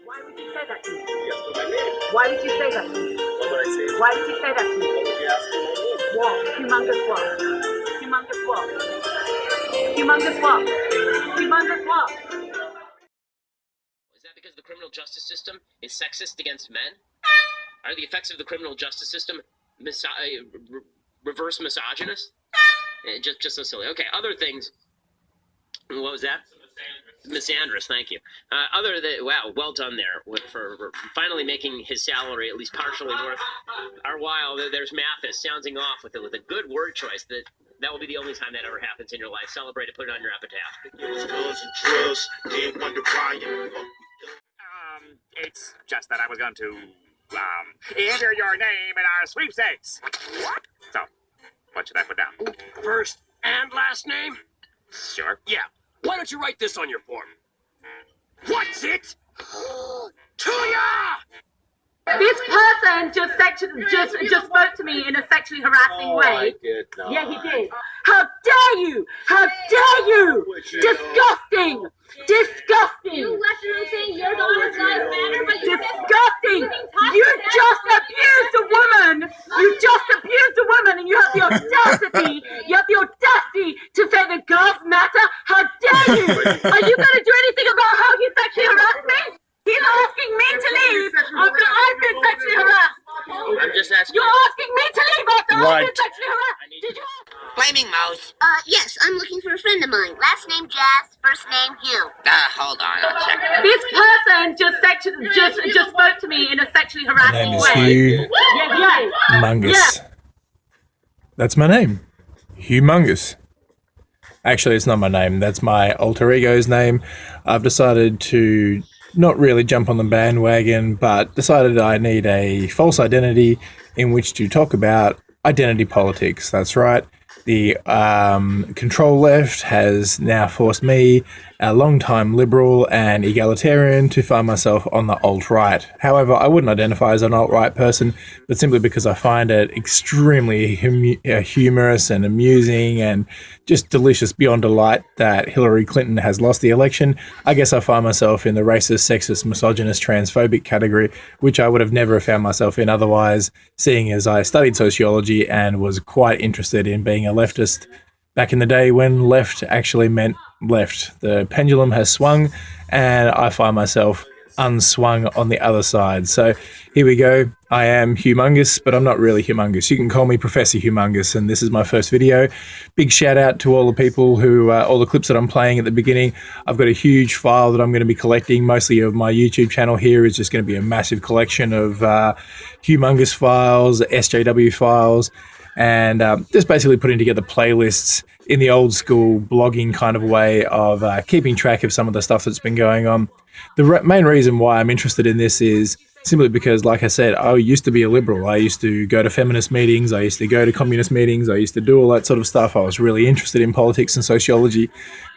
Why would you say that to me? Yes, for my name. Why would you say that to me? What would I say? Why would you say that to me? What would you ask me my name? What? Humongous what? Humongous what? Humongous what? Humongous what? Is that because the criminal justice system is sexist against men? Are the effects of the criminal justice system reverse misogynist? Just so silly. Okay, other things. What was that? Misandrous, thank you. Other than, wow, well done there for finally making his salary at least partially worth our while. There's Mathis sounding off with a good word choice. That will be the only time that ever happens in your life. Celebrate it, put it on your epitaph. It's just that I was going to, enter your name in our sweepstakes. So, what should I put down? First and last name? Sure. Yeah. Why don't you write this on your form? What's it? To ya! This person just spoke to me in a sexually harassing way. I did not. Yeah, he did. How dare you? How dare you? Disgusting! Disgusting! You left him saying your daughter's lives matter, but you Disgusting! You just abused a woman! You just abused a woman and you have the audacity! You have the audacity to say that girls matter? How dare you? Are you going to do anything about how he sexually harassed me? He's asking me to leave after I've been sexually harassed. I'm just asking. You're asking me to leave after I've been sexually harassed. Did you? Flaming Mouse. Yes, I'm looking for a friend of mine. Last name Jazz, first name Hugh. Hold on, I'll check. This person just spoke to me in a sexually My harassing name is way. Hugh Yeah. Mungus. That's my name. Hugh Mungus. Actually, it's not my name. That's my alter ego's name. I've decided to not really jump on the bandwagon, but decided I need a false identity in which to talk about identity politics. That's right. The control left has now forced me, a long-time liberal and egalitarian, to find myself on the alt-right. However, I wouldn't identify as an alt-right person, but simply because I find it extremely humorous and amusing and just delicious beyond delight that Hillary Clinton has lost the election. I guess I find myself in the racist, sexist, misogynist, transphobic category, which I would have never found myself in otherwise, seeing as I studied sociology and was quite interested in being a leftist back in the day when left actually meant left. The pendulum has swung and I find myself unswung on the other side. So here we go. I am humongous, but I'm not really humongous. You can call me Professor Humongous, and this is my first video. Big shout out to all the people who, all the clips that I'm playing at the beginning. I've got a huge file that I'm going to be collecting. Mostly of my YouTube channel here is just going to be a massive collection of humongous files, SJW files, and just basically putting together playlists in the old school blogging kind of way of keeping track of some of the stuff that's been going on. The main reason why I'm interested in this is simply because, like I said, I used to be a liberal. I used to go to feminist meetings. I used to go to communist meetings. I used to do all that sort of stuff. I was really interested in politics and sociology.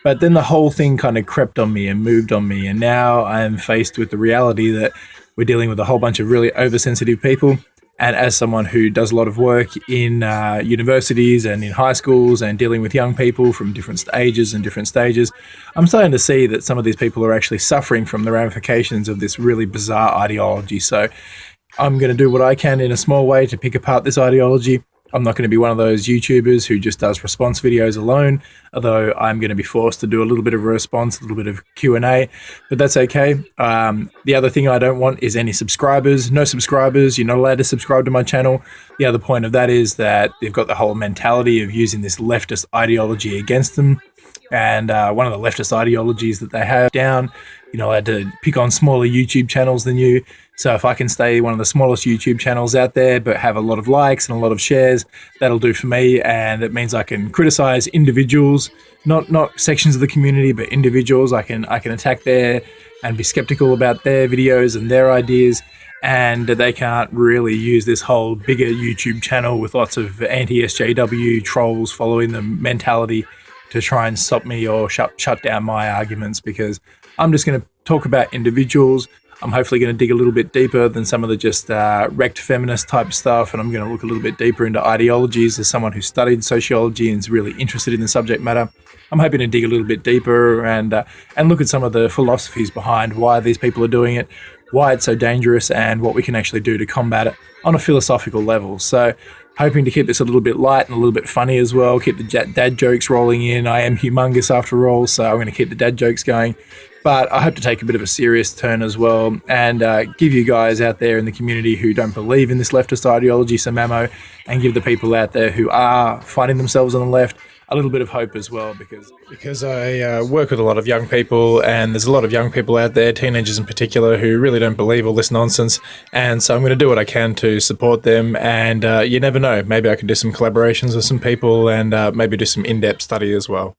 But then the whole thing kind of crept on me and moved on me. And now I'm faced with the reality that we're dealing with a whole bunch of really oversensitive people. And as someone who does a lot of work in universities and in high schools and dealing with young people from different ages and different stages, I'm starting to see that some of these people are actually suffering from the ramifications of this really bizarre ideology. So I'm going to do what I can in a small way to pick apart this ideology. I'm not going to be one of those YouTubers who just does response videos alone, although I'm going to be forced to do a little bit of a response, a little bit of Q&A, but that's okay. The other thing I don't want is any subscribers. No subscribers. You're not allowed to subscribe to my channel. The other point of that is that they've got the whole mentality of using this leftist ideology against them. And one of the leftist ideologies that they have down, you're not allowed to pick on smaller YouTube channels than you. So if I can stay one of the smallest YouTube channels out there, but have a lot of likes and a lot of shares, that'll do for me. And it means I can criticize individuals, not sections of the community, but individuals. I can attack there and be skeptical about their videos and their ideas. And they can't really use this whole bigger YouTube channel with lots of anti-SJW trolls following the mentality to try and stop me or shut down my arguments, because I'm just going to talk about individuals. I'm hopefully going to dig a little bit deeper than some of the just wrecked feminist type stuff, and I'm going to look a little bit deeper into ideologies as someone who studied sociology and is really interested in the subject matter. I'm hoping to dig a little bit deeper and look at some of the philosophies behind why these people are doing it, why it's so dangerous and what we can actually do to combat it on a philosophical level. So hoping to keep this a little bit light and a little bit funny as well, keep the dad jokes rolling in. I am humongous after all, so I'm going to keep the dad jokes going. But I hope to take a bit of a serious turn as well and give you guys out there in the community who don't believe in this leftist ideology some ammo, and give the people out there who are finding themselves on the left a little bit of hope as well, because I work with a lot of young people, and there's a lot of young people out there, teenagers in particular, who really don't believe all this nonsense. And so I'm going to do what I can to support them, and you never know, maybe I can do some collaborations with some people and maybe do some in-depth study as well.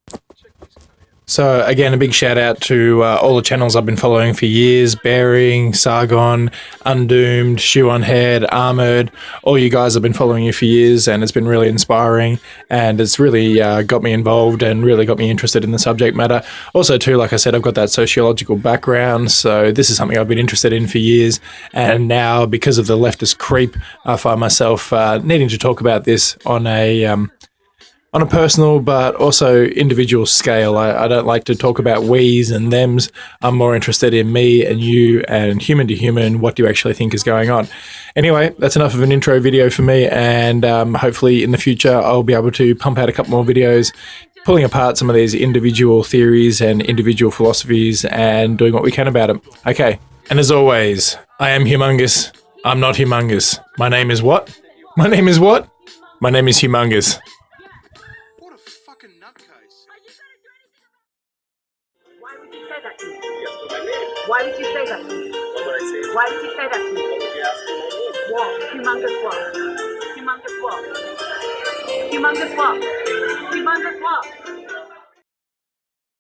So again, a big shout out to all the channels I've been following for years: Bearing, Sargon, Undoomed, Shoe on Head, Armored. All you guys have been following you for years, and it's been really inspiring, and it's really got me involved and really got me interested in the subject matter. Also too, like I said, I've got that sociological background, so this is something I've been interested in for years, and now because of the leftist creep, I find myself needing to talk about this on a personal but also individual scale. I don't like to talk about we's and them's. I'm more interested in me and you and human to human. What do you actually think is going on? Anyway, that's enough of an intro video for me, and hopefully in the future I'll be able to pump out a couple more videos pulling apart some of these individual theories and individual philosophies and doing what we can about them. Okay, and as always, I am humongous. I'm not humongous. My name is what? My name is what? My name is Humongous. Why would you say that to me? Yes, but my name. Why would you say that to me? What would I say? Why would you say that to me? What would you ask me my name? What? Humongous what? Humongous what? Humongous what? Humongous what?